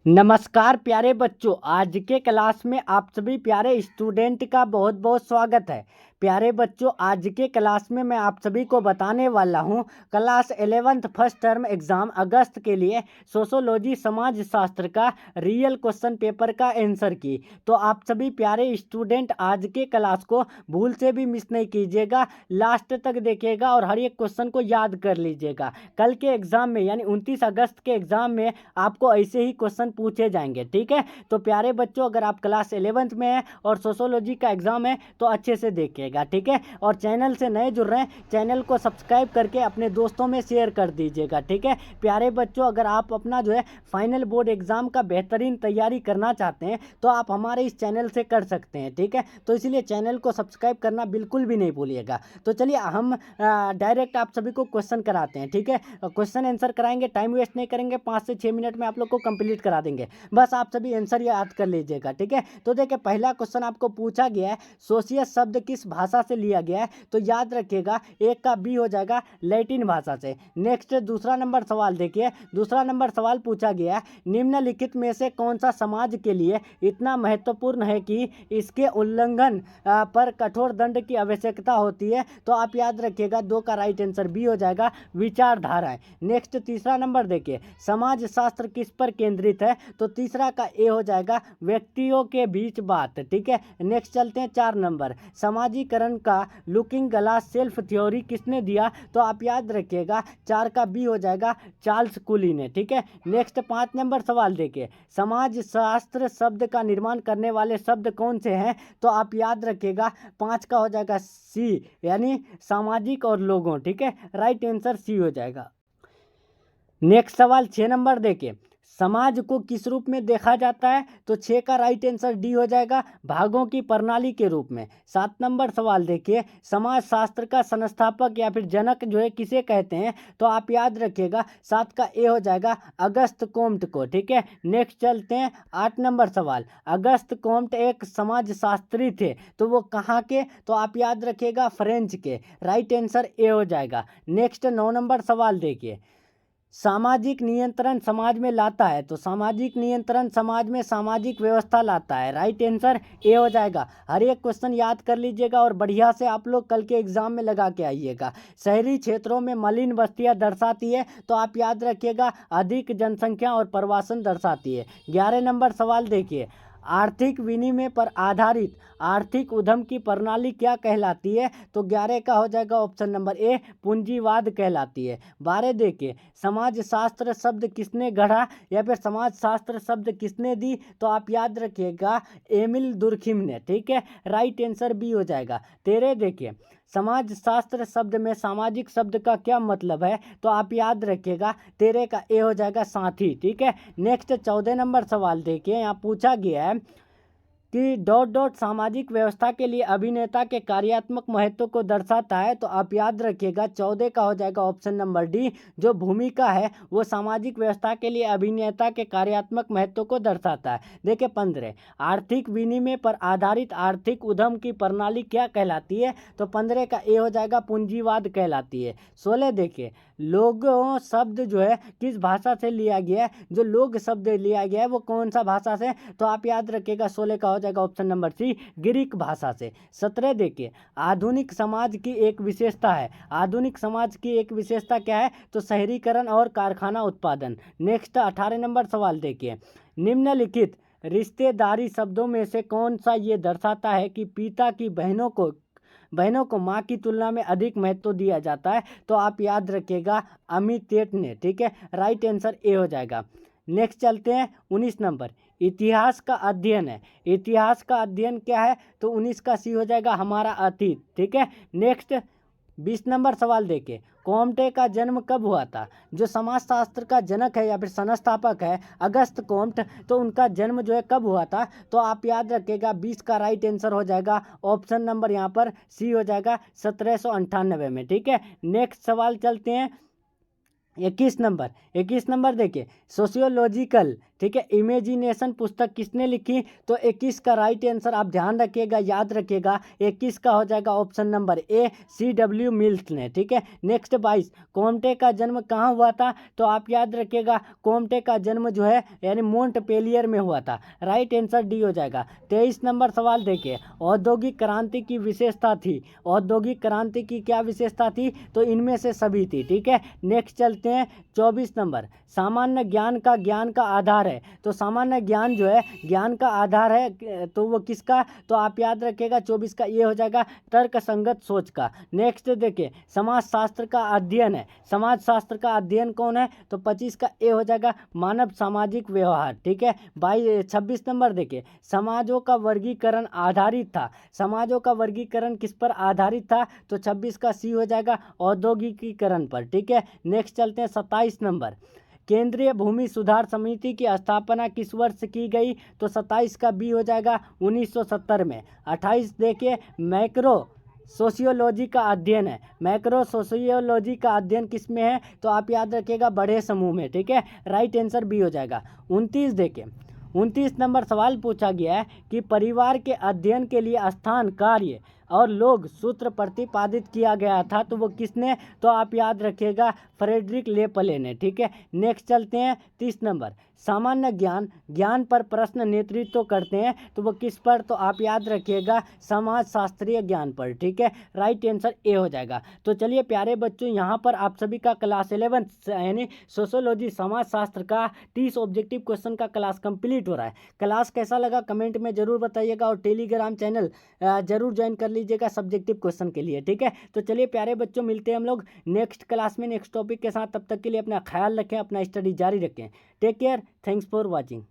नमस्कार प्यारे बच्चों, आज के क्लास में आप सभी प्यारे स्टूडेंट का बहुत बहुत स्वागत है। प्यारे बच्चों, आज के क्लास में मैं आप सभी को बताने वाला हूं class 11th first term exam अगस्त के लिए सोशोलॉजी समाज शास्त्र का रियल क्वेश्चन पेपर का आंसर की। तो आप सभी प्यारे स्टूडेंट आज के क्लास को भूल से भी मिस नहीं कीजिएगा, लास्ट तक देखिएगा और हर एक क्वेश्चन को याद कर लीजिएगा। कल के एग्जाम में यानी 29 अगस्त के एग्जाम में आपको ऐसे ही क्वेश्चन पूछे जाएंगे। ठीक है, तो प्यारे बच्चों, अगर आप क्लास 11th में हैं और सोशोलॉजी का एग्जाम है तो अच्छे से देखिएगा। ठीक है, और चैनल से नए जुड़ रहे हैं, चैनल को सब्सक्राइब करके अपने दोस्तों में शेयर कर दीजिएगा। ठीक है प्यारे बच्चों, अगर आप अपना जो है फाइनल बोर्ड एग्जाम का बेहतरीन तैयारी करना चाहते हैं तो आप हमारे इस चैनल से कर सकते हैं। ठीक है, तो इसलिए चैनल को सब्सक्राइब करना बिल्कुल भी नहीं भूलिएगा। तो चलिए हम डायरेक्ट आप सभी को क्वेश्चन कराते हैं। ठीक है, क्वेश्चन आंसर कराएंगे, टाइम वेस्ट नहीं करेंगे, 5 से 6 मिनट में आप लोग को कंप्लीट करा देंगे। बस आप सभी आंसर याद कर लीजिएगा। ठीक है, तो देखिए पहला क्वेश्चन आपको पूछा गया है, सोशियस शब्द किस भाषा से लिया गया है? तो याद रखिएगा, एक का बी हो जाएगा लैटिन भाषा से। नेक्स्ट दूसरा नंबर सवाल देखिए, दूसरा नंबर सवाल पूछा गया है, निम्नलिखित में से कौन सा समाज के लिए इतना महत्वपूर्ण है कि इसके उल्लंघन पर कठोर दंड की आवश्यकता होती है? तो आप याद रखिएगा, दो का राइट आंसर बी हो जाएगा, विचारधाराएं। नेक्स्ट तीसरा नंबर देखिए, समाज शास्त्र किस पर केंद्रित है? तो तीसरा का ए हो जाएगा, व्यक्तियों के बीच बात। ठीक है, नेक्स्ट चलते हैं 4 नंबर, समाजीकरण का लुकिंग ग्लास सेल्फ थ्योरी किसने दिया? तो आप याद रखिएगा, 4 का बी हो जाएगा, चार्ल्स कुली ने। ठीक है, नेक्स्ट 5 नंबर सवाल देखिए, समाज शास्त्र शब्द का निर्माण करने वाले शब्द कौन से हैं? तो आप याद रखिएगा, 5 का हो जाएगा सी, यानी सामाजिक और लोगों। ठीक है, राइट आंसर सी हो जाएगा। नेक्स्ट सवाल 6 नंबर देखिए, समाज को किस रूप में देखा जाता है? तो 6 का राइट आंसर डी हो जाएगा, भागों की प्रणाली के रूप में। 7 नंबर सवाल देखिए, समाज शास्त्र का संस्थापक या फिर जनक जो है किसे कहते हैं? तो आप याद रखिएगा, 7 का ए हो जाएगा, अगस्त कोम्ट को। ठीक है, नेक्स्ट चलते हैं 8 नंबर सवाल, अगस्त कोम्ट एक समाज शास्त्री थे, तो वो कहाँ के? तो आप याद रखिएगा, फ्रेंच के। राइट आंसर ए हो जाएगा। नेक्स्ट 9 नंबर सवाल देखिए, सामाजिक नियंत्रण समाज में लाता है, तो सामाजिक नियंत्रण समाज में सामाजिक व्यवस्था लाता है। राइट आंसर ए हो जाएगा। हर एक क्वेश्चन याद कर लीजिएगा और बढ़िया से आप लोग कल के एग्जाम में लगा के आइएगा। शहरी क्षेत्रों में मलिन बस्तियां दर्शाती है, तो आप याद रखिएगा, अधिक जनसंख्या और प्रवासन दर्शाती है। 11 नंबर सवाल देखिए, आर्थिक विनिमय पर आधारित आर्थिक उद्यम की प्रणाली क्या कहलाती है? तो 11 का हो जाएगा ऑप्शन नंबर ए, पूंजीवाद कहलाती है। 12 देखिए, समाज शास्त्र शब्द किसने गढ़ा या फिर समाज शास्त्र शब्द किसने दी? तो आप याद रखिएगा, एमिल दुर्खिम ने। ठीक है, राइट आंसर बी हो जाएगा। 13 देखिए, समाज शास्त्र शब्द में सामाजिक शब्द का क्या मतलब है? तो आप याद रखिएगा, 13 का ए हो जाएगा, साथी। ठीक है, नेक्स्ट 14 नंबर सवाल देखिए, यहाँ पूछा गया है कि डॉट डॉट सामाजिक व्यवस्था के लिए अभिनेता के कार्यात्मक महत्व को दर्शाता है। तो आप याद रखिएगा, 14 का हो जाएगा ऑप्शन नंबर डी, जो भूमिका है वो सामाजिक व्यवस्था के लिए अभिनेता के कार्यात्मक महत्व को दर्शाता है। देखिए 15, आर्थिक विनिमय पर आधारित आर्थिक उद्यम की प्रणाली क्या कहलाती है? तो 15 का ए हो जाएगा, पूंजीवाद कहलाती है। 16 देखिए, लोगों शब्द जो है किस भाषा से लिया गया है? जो लोग शब्द लिया गया है वो कौन सा भाषा से? तो आप याद रखिएगा, 16 का हो जाएगा ऑप्शन नंबर सी, ग्रीक भाषा से। 17 देखिए, आधुनिक समाज की एक विशेषता है, आधुनिक समाज की एक विशेषता क्या है? तो शहरीकरण और कारखाना उत्पादन। नेक्स्ट 18 नंबर सवाल देखिए, निम्नलिखित रिश्तेदारी शब्दों में से कौन सा ये दर्शाता है कि पिता की बहनों को माँ की तुलना में अधिक महत्व दिया जाता है? तो आप याद रखिएगा, अमितेट ने। ठीक है, राइट आंसर ए हो जाएगा। नेक्स्ट चलते हैं 19 नंबर, इतिहास का अध्ययन है, इतिहास का अध्ययन क्या है? तो 19 का सी हो जाएगा, हमारा अतीत। ठीक है, नेक्स्ट 20 नंबर सवाल देखिए, कोम्टे का जन्म कब हुआ था? जो समाजशास्त्र का जनक है या फिर संस्थापक है अगस्त कोम्ट, तो उनका जन्म जो है कब हुआ था? तो आप याद रखिएगा, 20 का राइट आंसर हो जाएगा ऑप्शन नंबर यहाँ पर सी हो जाएगा, 1798 में। ठीक है, नेक्स्ट सवाल चलते हैं 21 नंबर, 21 नंबर देखिए, सोशियोलॉजिकल ठीक है। इमेजिनेशन पुस्तक किसने लिखी? तो 21 का राइट आंसर आप ध्यान रखिएगा, याद रखिएगा, 21 का हो जाएगा option number A, C.W. Mills ने। ठीक है। नेक्स्ट 22, कोम्टे का जन्म कहाँ हुआ था? तो आप याद रखिएगा, कोम्टे का जन्म जो है यानी मोंटपेलियर में हुआ था। राइट आंसर डी हो जाएगा। 23 नंबर सवाल देखिए, औद्योगिक क्रांति की विशेषता थी। औद्योगिक क्रांति की क्या विशेषता थी? तो इनमें से सभी थी। ठीक है। नेक्स्ट चलते हैं 24 नंबर, सामान्य ज्ञान का आधार है। तो सामान्य ज्ञान जो है ज्ञान का आधार है, तो वो किसका? तो आप याद रखिएगा 24 का ये हो जाएगा तर्क संगत सोच का। नेक्स्ट देखिए, समाज शास्त्र का अध्ययन है। समाज शास्त्र का अध्ययन कौन है? तो 25 का ए हो जाएगा मानव सामाजिक व्यवहार। ठीक है। 26 नंबर देखिए, समाजों का वर्गीकरण आधारित था। समाजों का वर्गीकरण किस पर आधारित था? तो 26 का सी हो जाएगा औद्योगिकीकरण पर। ठीक है। नेक्स्ट चलते हैं 27 नंबर, केंद्रीय भूमि सुधार समिति की स्थापना किस वर्ष की गई? तो 27 का बी हो जाएगा 1970 में। 28 देखिए, मैक्रो सोशियोलॉजी का अध्ययन है। मैक्रो सोशियोलॉजी का अध्ययन किस में है? तो आप याद रखिएगा बड़े समूह में। ठीक है। राइट आंसर बी हो जाएगा। 29 देखिए, 29 नंबर सवाल पूछा गया है कि परिवार के अध्ययन के लिए स्थान, कार्य और लोग सूत्र प्रतिपादित किया गया था, तो वो किसने? तो आप याद रखिएगा फ्रेडरिक लेपले ने। ठीक है। नेक्स्ट चलते हैं 30 नंबर, सामान्य ज्ञान पर प्रश्न नेतृत्व करते हैं, तो वो किस पर? तो आप याद रखिएगा समाज शास्त्रीय ज्ञान पर। ठीक है। राइट आंसर ए हो जाएगा। तो चलिए प्यारे बच्चों, यहाँ पर आप सभी का क्लास 11 यानी सोशोलॉजी समाज शास्त्र का 30 ऑब्जेक्टिव क्वेश्चन का क्लास कंप्लीट हो रहा है। क्लास कैसा लगा कमेंट में जरूर बताइएगा, और टेलीग्राम चैनल जरूर ज्वाइन कर लीजिएगा सब्जेक्टिव क्वेश्चन के लिए। ठीक है। तो चलिए प्यारे बच्चों, मिलते हैं हम लोग नेक्स्ट क्लास में नेक्स्ट टॉपिक के साथ। तब तक के लिए अपना ख्याल रखें, अपना स्टडी जारी रखें। Take care, thanks for watching.